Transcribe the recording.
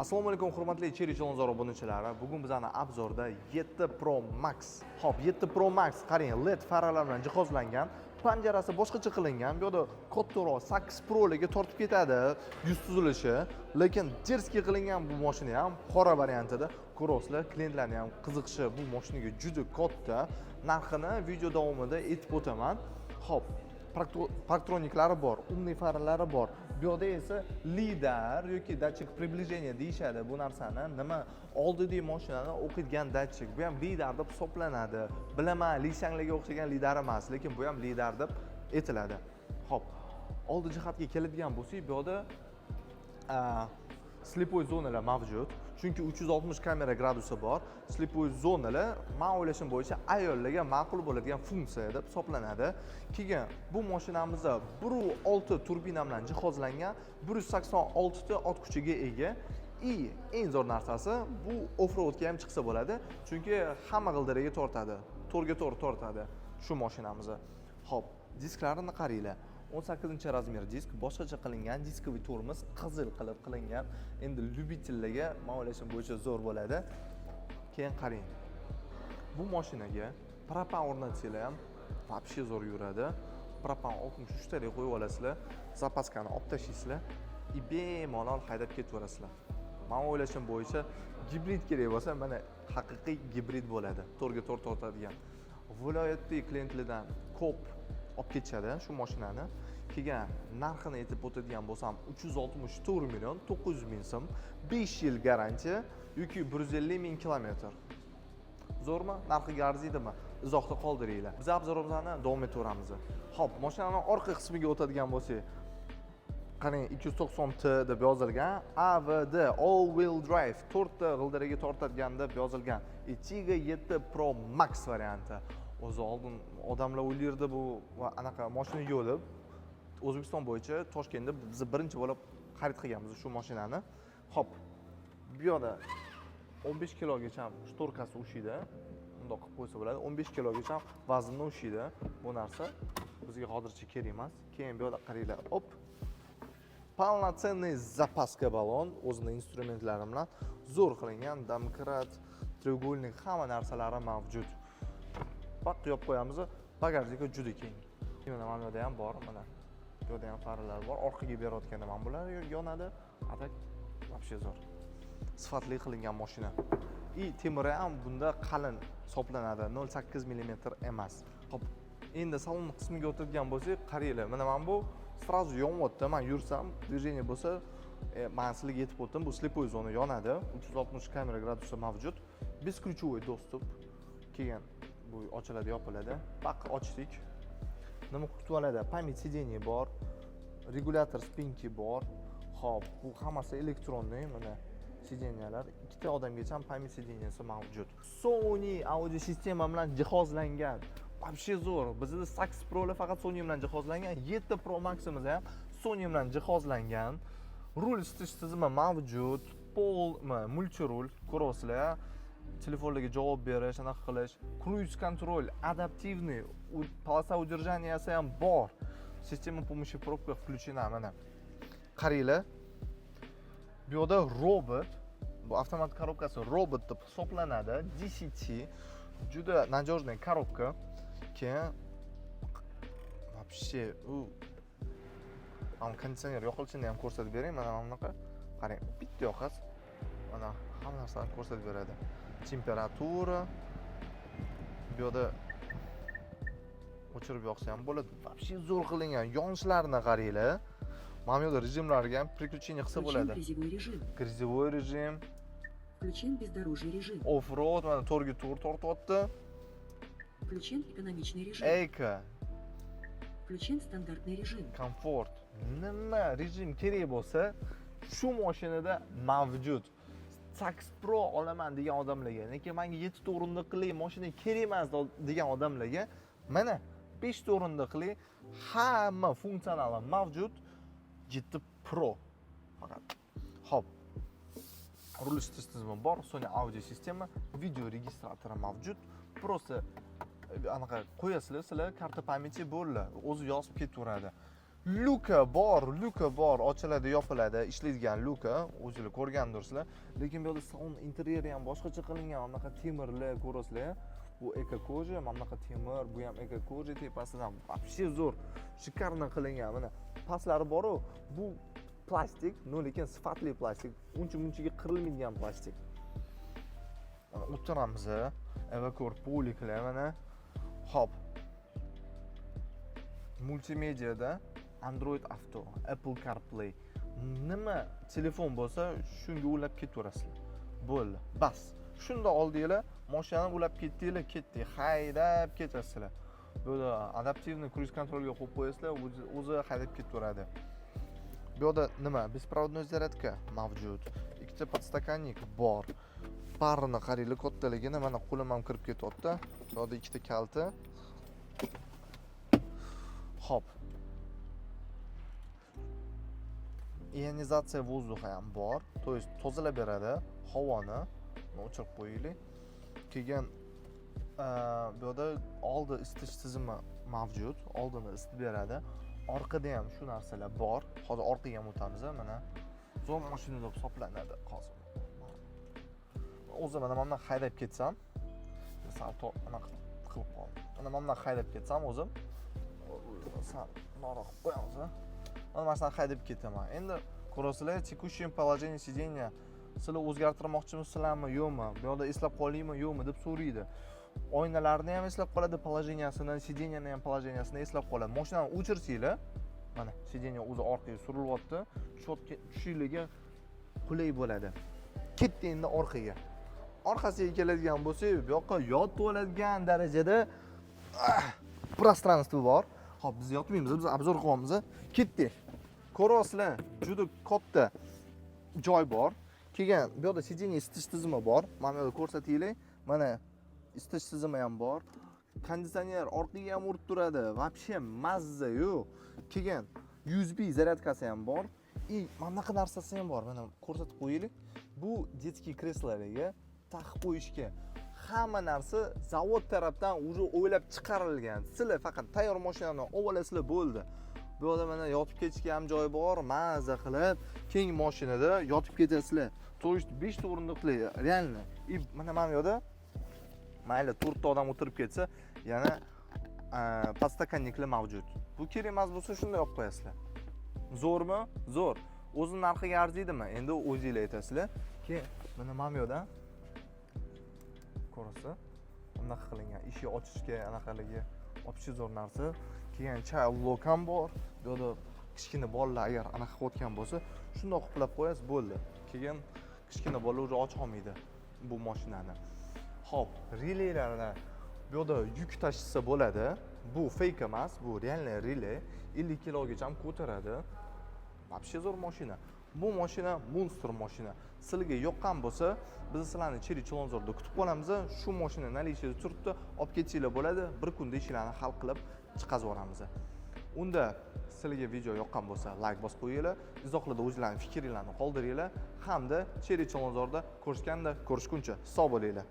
Assalomu alaykum hurmatli Cherry Chilonzor obunachilari. Bugun bizning obzorda 7 Pro Max. Xo'p, 7 Pro Max qarang, LED faralar bilan jihozlangan, panjarasi boshqacha qilingan. Bu yerda kattaroq 8 Pro larga tortib ketadi yuz tuzilishi, lekin jerskiy qilingan bu mashina ham qora variantida. Ko'rasizlar, klientlarning ham qiziqishi bu mashinaga juda katta. Narxini video davomida aytib o'taman. Xo'p, parktroniklari bor, umli faralari bor. Bu yerda esa lidar yoki datchik приближения deyishadi bu narsani. Nima oldidagi mashinani o'qiydigan datchik. Bu ham lidar deb hisoblanadi. Bilaman, Lishanglarga o'xshagan lidar emas, lekin bu ham lidar deb aytiladi. Xo'p, oldi jihatga keladigan bo'lsak, bu yerda slepoy zonalar mavjud. Chunki 360 kamera gradusi bor. Slepoy zonalar men o'ylashim bo'yicha ayollarga ma'qul bo'ladigan funksiya deb hisoblanadi. Keyin bu mashinamizda 1.6 turbina bilan jihozlangan, 186 ta ot kuchiga ega. Eng zo'r narsasi bu off-roadga ham chiqsa bo'ladi, chunki hamma g'ildiraga tortadi, to'rga to'g'ri tortadi shu mashinamizni. Xo'p, disklarini qaranglar. 18 razmer disk, boshqacha qilingan, diskoviy tormoz qizil qilib qilingan. Endi lyubitellarga men o'ylashim bo'yicha zo'r bo'ladi. Keyin qarang. Bu mashinaga propan o'rnatsanglar ham вообще zo'r yuradi. Propan 63 taga qo'yib olasizlar, zapaskani olib tashlaysizlar, bemalol haydab ketaverasizlar. Men o'ylashim bo'yicha gibrid kerak bo'lsa, mana haqiqiy gibrid bo'ladi. To'rga to'rt tortadigan. Viloyatdagi klientlardan ko'p olib ketishadi shu mashinani. Keyin narxini aytib o'tadigan bo'lsam, 364 million 900 ming so'm, 5 yil garantiya yoki 150 ming kilometr. Zo'rmi? Narxiga arziydimi? Izohda qoldiringlar. Biz obzorimizni davom ettiramiz. Xo'p, mashinaning orqa qismiga o'tadigan bo'lsak, qarang, 290T deb yozilgan, AVD all wheel drive 4 ta g'ildiraga tortadigan deb yozilgan. Etiga 7 Pro Max varianti. O'zi oldin odamlar o'ylardi bu anaqa mashina yo'q deb. O'zbekiston bo'yicha Toshkentda biz birinchi bo'lib xarid qilganmiz shu mashinani. Xo'p, bu yerda 15 kilogacha shtorkasi ushiydi. Bundoq qilib qo'ysa bo'ladi. 15 kilogacha vaznni ushiydi. Bu narsa bizga hozircha kerak emas. Keyin bu yerda qaranglar. Hop. Полноценный zapaska balon o'zining instrumentlari bilan zo'r qilingan, domkrat, треугольник hamma narsalari mavjud. Baq qo'yib qo'yamiz. Bagajligi juda keng. Mana bu yerda ham bor, mana. Bu yerda ham faralar bor. Orqaga berayotganda mana bular yonadi. Atak вообще zo'r. Sifatli qilingan mashina. Temiri ham bunda qalin hisoblanadi, 0.8 mm emas. Xo'p, endi salon qismiga o'tadigan bo'lsak, qaranglar. Mana bu sразу yonyapti. Men yursam, движение bo'lsa, men sizlarga yetib o'tdim. Bu slepoy zona yonadi. 360 kamera gradusi mavjud. Beskluchovый достуp. Keyin bu ochiladi, yopiladi. Baq ochdik. Nima kutib oladi? Pamять сидений bor, regulyator spinki bor. Xo'p, bu hammasi elektronniy, mana sideniyalar. Ikkita odamgacha ham pamять sideniyasi mavjud. Sony audio sistema bilan jihozlangan. Вообще zo'r. Bizda 8 Pro lar faqat Sony bilan jihozlangan, 7 Pro Maximiz ham Sony bilan jihozlangan. Rul isitish tizimi mavjud. Multirul, ko'rasizlar. Telefonlarga javob berish, anaqa qilish, cruise control, adaptivniy, полоса удержанияsi ham bor. Sistema помощи пробка включена, mana. Qaranglar. Bu yerda robot, bu avtomat korobkasi robot deb hisoblanadi. DCT juda надежный korobka. Keyin вообще konditsioner yoqilishini ham ko'rsatib bering. Mana bunaqa. Qarang, bitta yoqasiz. Mana hamma narsani ko'rsatib beradi. Temperatura. Bu yerda o'chirib yoqsa ham bo'ladi. Вообще zo'r qilingan. Yonishlarini qaranglar. Mana bu yerda rejimlarga ham приключение qilsa bo'ladi. Грязевой rejim. Включен бездорожный режим. Off-road, mana to'rga to'g'ri tortyapti. Включен экономичный режим. Eko. Включен стандартный режим. Komfort. Nima rejim kerak bo'lsa, shu mashinada mavjud. 8 Pro olaman degan odamlarga, lekin menga 7 ta o'rindiqli mashina kerak emas degan odamlarga, mana 5 ta o'rindiqli hamma funksionali mavjud 7 Pro faqat. Xo'p. Rul isitish tizimi bor, Sony audio sistema, video registratori mavjud. Просто anaqa qo'yasizlar, sizlar karta pamyati bo'ladi, o'zi yozib ketaveradi. luka bor, ochiladi, yopiladi, ishlaydigan luka, o'zingizlar ko'rgandirsizlar. Lekin bu yerda salon interyeri ham boshqacha qilingan, bunaqa temirlar ko'rasizlar. Bu eko-koja, mana bunaqa temir, bu ham eko-koja, tepasidan вообще zo'r, shikarno qilingan. Mana pastlari bor-ku, bu plastik, lekin sifatli plastik, uncha-munchaga qirilmaydigan plastik. Mana o'tiramiz, evakor poliklar mana. Hop. Multimediada Android Auto, Apple CarPlay. Nima telefon bo'lsa, shunga ulab ketaverasizlar. Bo'ldi. Bas. Shunda oldinglar, mashinani ulab ketdinglar, ketdik, haydab ketasizlar. Bu yerda adaptivni cruise controlga qo'yib qo'yasizlar, o'zi haydab ketaveradi. Bu yerda nima? Беспроводной зарядка mavjud. Ikkita podstakannik bor. Parini qaranglar, kattaligini mana qo'lim ham kirib ketyapti. Bu yerda ikkita kalti. Hop. Ionizatsiya воздуха ham bor. То есть tozalab beradi havoni. O'chirib qo'yaylik. Keyin bu yerda oldi isitish tizimi mavjud. Oldini isitib beradi. Orqada ham shu narsalar bor. Hozir orqaga ham o'tamiz, mana. Zo'r mashina deb hisoblanadi hozir. O'zi mana bundan haydab ketsam, sal anaqa qilib qoldim. Mana bundan haydab ketsam o'zim sal noroq qo'yamiz. Mana masalan haydab ketaman. Endi ko'rasizlar, tekushim положение сидения sizlar o'zgartirmoqchimisizlarmi, yo'qmi? Bu yerda eslab qoldingmi, yo'qmi deb so'raydi. Oynalarni ham eslab qoladi, положениясini, sideniyani ham положениясini eslab qoladi. Mashinani o'chirsanglar, mana sideniya o'zi orqaga surilyapti. Tushishligiga qulay bo'ladi. Ketdi endi orqaga. Orqasiga keladigan bo'lsak, bu yoqqa yotib oladigan darajada пространство bor. Xo'p, biz yotmaymiz, biz obzor qilyapmiz. Ketdik. Ko'rasizlar, juda katta joy bor. Keyin bu yerda sideniya isitish tizimi bor. Mana bu yerda ko'rsataylik. Mana isitish tizimi ham bor. Konditsioner orqaga ham urib turadi. Вообще mazza yo'q. Keyin USB zaryadkasi ham bor. Mana bunaqa narsasi ham bor. Mana ko'rsatib qo'yaylik. Bu детский kreslolarga taqib qo'yishga hamma narsa zavod tarafdan уже o'ylab chiqarilgan. Sizlar faqat tayyor mashinani olib olasizlar bo'ldi. Bu yerda mana yotib ketishga ham joy bor, mazza qilib, keng mashinada yotib ketasizlar. То есть 5 ta o'rindiqli, реально. Mana bu yerda mayli 4 ta odam o'tirib ketsa, yana podstakanniklar mavjud. Bu kerak emas bo'lsa, shunday olib qo'yasizlar. Zo'rmi? Zo'r. O'zi narxiga arziydimi? Endi o'zingizlar aytasizlar. Keyin mana bu yerda ko'rasiz, bunaqa qilingan, eshik ochishga anaqaligi opishi zo'r narsa. Keyin child lock ham bor. Bu yerda kichkina bolalar agar anaqa qilayotgan bo'lsa, shundoq qiplab qo'yasiz, bo'ldi. Keyin kichkina bola o'zi ocha olmaydi bu mashinani. Xo'p, releylarni bu yerda yuk tashisa bo'ladi. Bu fake emas, bu реальный relay. 50 kilogacha ham ko'taradi. Вообще zo'r mashina. Bu mashina monster mashina. Sizlarga yoqqan bo'lsa, biz sizlarni Cherry Chilonzorda kutib qolamiz. Shu mashina nalishida turibdi, olib ketinglar bo'ladi. Bir kunda ishlarni hal qilib chiqazib yuboramiz. Unda sizlarga video yoqqan bo'lsa, like bosib qo'yinglar, izohlarda o'zingizlarning fikringizni qoldiringlar hamda Cherry Chilonzorda ko'rishganda ko'rishguncha sog' bo'linglar.